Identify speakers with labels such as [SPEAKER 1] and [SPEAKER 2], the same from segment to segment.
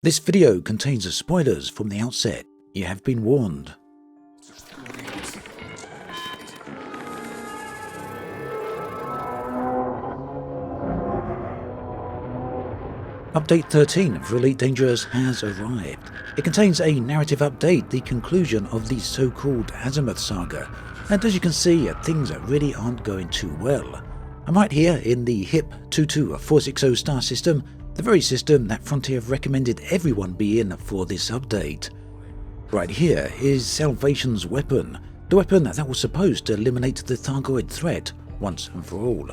[SPEAKER 1] This video contains spoilers from the outset. You have been warned. Update 13 of Elite Dangerous has arrived. It contains a narrative update, the conclusion of the so-called Azimuth saga, and as you can see, things really aren't going too well. I'm right here in the HIP 22460 star system, the very system that Frontier have recommended everyone be in for this update. Right here is Salvation's weapon, the weapon that was supposed to eliminate the Thargoid threat once and for all.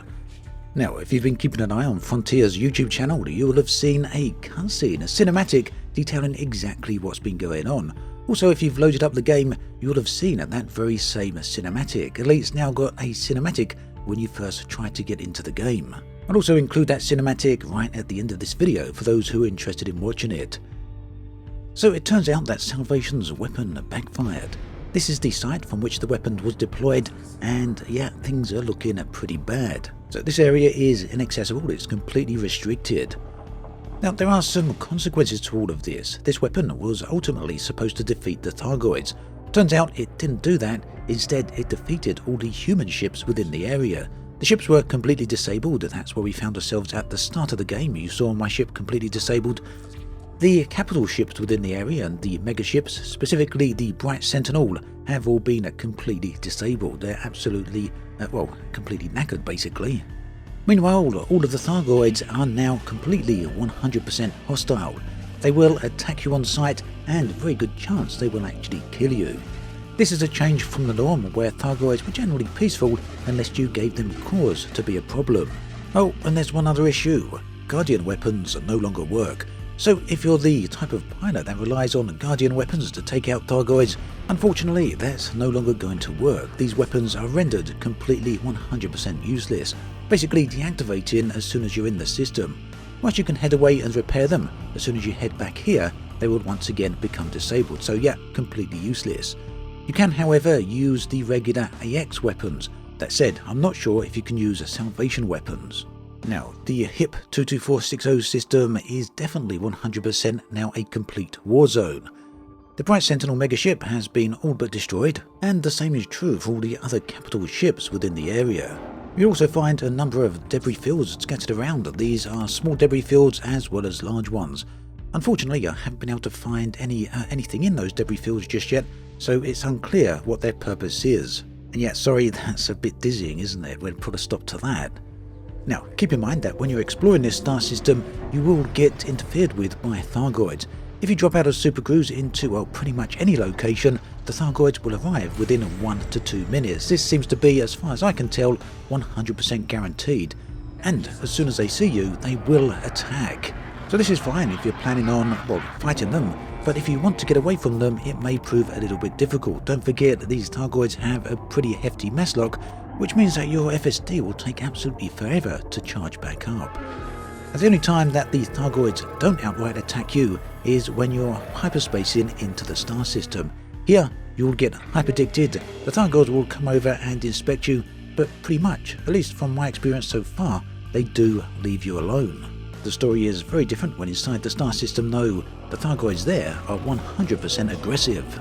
[SPEAKER 1] Now, if you've been keeping an eye on Frontier's YouTube channel, you will have seen a cutscene, a cinematic detailing exactly what's been going on. Also, if you've loaded up the game, you will have seen that very same cinematic. Elite's now got a cinematic when you first try to get into the game. I'll also include that cinematic right at the end of this video for those who are interested in watching it. So it turns out that Salvation's weapon backfired. This is the site from which the weapon was deployed, and yeah, things are looking pretty bad. So this area is inaccessible, it's completely restricted. Now there are some consequences to all of this. This weapon was ultimately supposed to defeat the Thargoids. Turns out it didn't do that, instead it defeated all the human ships within the area. The ships were completely disabled, that's where we found ourselves at the start of the game. You saw my ship completely disabled. The capital ships within the area and the mega ships, specifically the Bright Sentinel, have all been completely disabled. They're absolutely, completely knackered basically. Meanwhile, all of the Thargoids are now completely 100% hostile. They will attack you on sight, and a very good chance they will actually kill you. This is a change from the norm where Thargoids were generally peaceful unless you gave them cause to be a problem. Oh, and there's one other issue. Guardian weapons no longer work. So if you're the type of pilot that relies on Guardian weapons to take out Thargoids, unfortunately that's no longer going to work. These weapons are rendered completely 100% useless, basically deactivating as soon as you're in the system. Whilst you can head away and repair them, as soon as you head back here, they will once again become disabled, so yeah, completely useless. You can, however, use the regular AX weapons. That said, I'm not sure if you can use Salvation weapons. Now, the HIP 22460 system is definitely 100% now a complete war zone. The Bright Sentinel megaship has been all but destroyed, and the same is true for all the other capital ships within the area. You also find a number of debris fields scattered around. These are small debris fields as well as large ones. Unfortunately, I haven't been able to find anything in those debris fields just yet, so it's unclear what their purpose is. And yet, sorry, that's a bit dizzying, isn't it? We'll put a stop to that. Now, keep in mind that when you're exploring this star system, you will get interfered with by Thargoids. If you drop out of supercruise into, pretty much any location, the Thargoids will arrive within 1 to 2 minutes. This seems to be, as far as I can tell, 100% guaranteed. And as soon as they see you, they will attack. So this is fine if you're planning on, fighting them. But if you want to get away from them, it may prove a little bit difficult. Don't forget that these Thargoids have a pretty hefty mass lock, which means that your FSD will take absolutely forever to charge back up. And the only time that these Thargoids don't outright attack you is when you're hyperspacing into the star system. Here, you'll get hyperdicted. The Thargoids will come over and inspect you, but pretty much, at least from my experience so far, they do leave you alone. The story is very different when inside the star system though. The Thargoids there are 100% aggressive.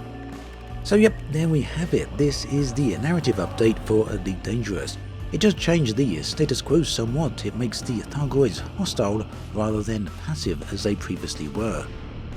[SPEAKER 1] So yep, there we have it. This is the narrative update for Elite Dangerous. It does change the status quo somewhat. It makes the Thargoids hostile rather than passive as they previously were.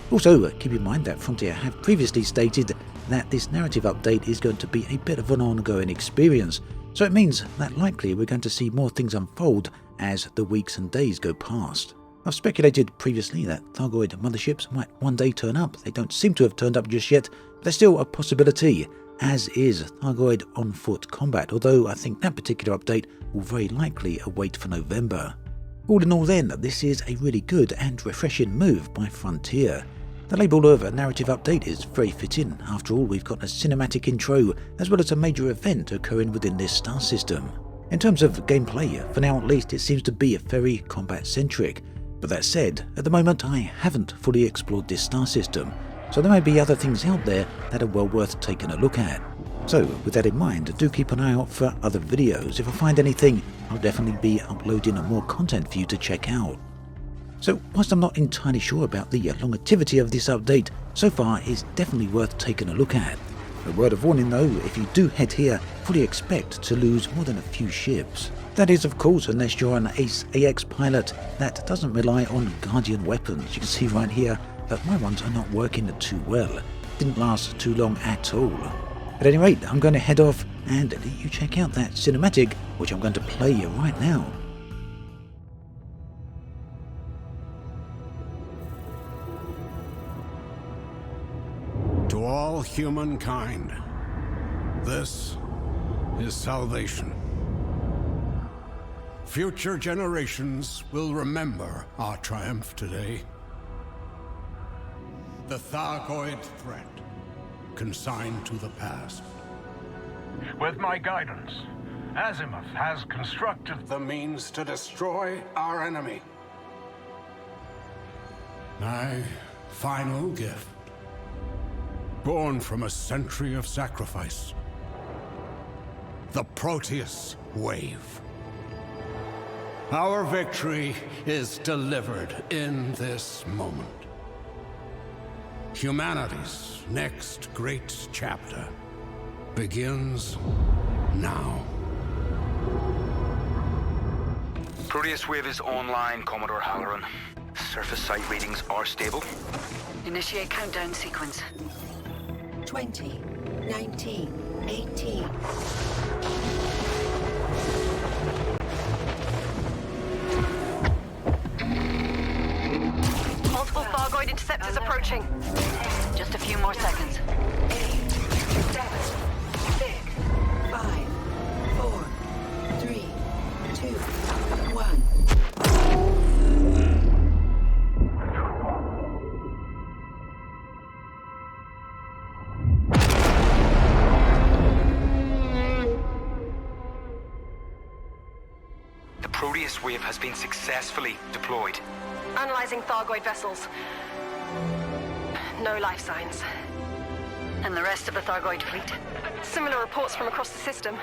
[SPEAKER 1] Also, keep in mind that Frontier have previously stated that this narrative update is going to be a bit of an ongoing experience. So it means that likely we're going to see more things unfold as the weeks and days go past. I've speculated previously that Thargoid motherships might one day turn up. They don't seem to have turned up just yet, but they're still a possibility, as is Thargoid on-foot combat, although I think that particular update will very likely await for November. All in all then, this is a really good and refreshing move by Frontier. The label of a narrative update is very fitting. After all, we've got a cinematic intro, as well as a major event occurring within this star system. In terms of gameplay, for now at least, it seems to be very combat-centric. But that said, at the moment I haven't fully explored this star system, so there may be other things out there that are well worth taking a look at. So with that in mind, do keep an eye out for other videos. If I find anything, I'll definitely be uploading more content for you to check out. So whilst I'm not entirely sure about the longevity of this update, so far it's definitely worth taking a look at. A word of warning though, if you do head here, fully expect to lose more than a few ships. That is of course unless you're an Ace AX pilot that doesn't rely on Guardian weapons. You can see right here that my ones are not working too well. Didn't last too long at all. At any rate, I'm going to head off and let you check out that cinematic, which I'm going to play right now.
[SPEAKER 2] To all humankind, this is salvation. Future generations will remember our triumph today. The Thargoid threat, consigned to the past.
[SPEAKER 3] With my guidance, Azimuth has constructed
[SPEAKER 2] The means to destroy our enemy. My final gift. Born from a century of sacrifice. The Proteus Wave. Our victory is delivered in this moment. Humanity's next great chapter begins now.
[SPEAKER 4] Proteus Wave is online, Commodore Halloran. Surface site readings are stable.
[SPEAKER 5] Initiate countdown sequence.
[SPEAKER 6] 20, 19, 18.
[SPEAKER 5] Multiple Thargoid interceptors approaching. Just a few more seconds.
[SPEAKER 6] 8, 7, 6, 5, 4, 3, 2, 1.
[SPEAKER 4] The Proteus Wave has been successfully deployed.
[SPEAKER 5] Analyzing Thargoid vessels. No life signs. And the rest of the Thargoid fleet? Similar reports from across the system.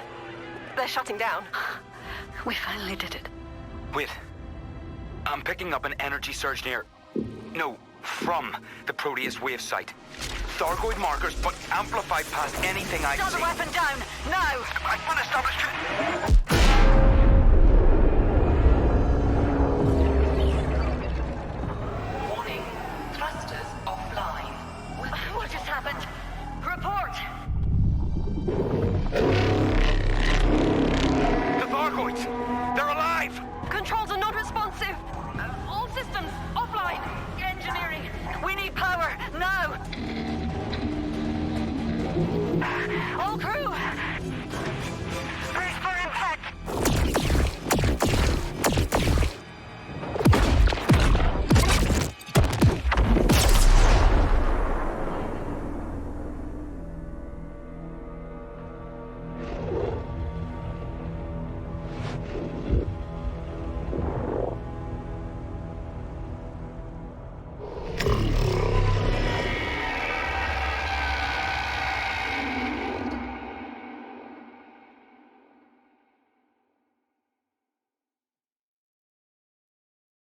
[SPEAKER 5] They're shutting down. We finally did it.
[SPEAKER 4] Wait. I'm picking up an energy surge near... No, from the Proteus Wave site. Thargoid markers, but amplified past anything I
[SPEAKER 5] Shut the
[SPEAKER 4] see.
[SPEAKER 5] weapon down, now!
[SPEAKER 4] I've been established...
[SPEAKER 6] Warning. Thrusters offline.
[SPEAKER 5] What just happened? Report!
[SPEAKER 4] The Thargoids! They're alive!
[SPEAKER 5] Controls are not responsive! All systems offline! Engineering! We need power, now! All crew!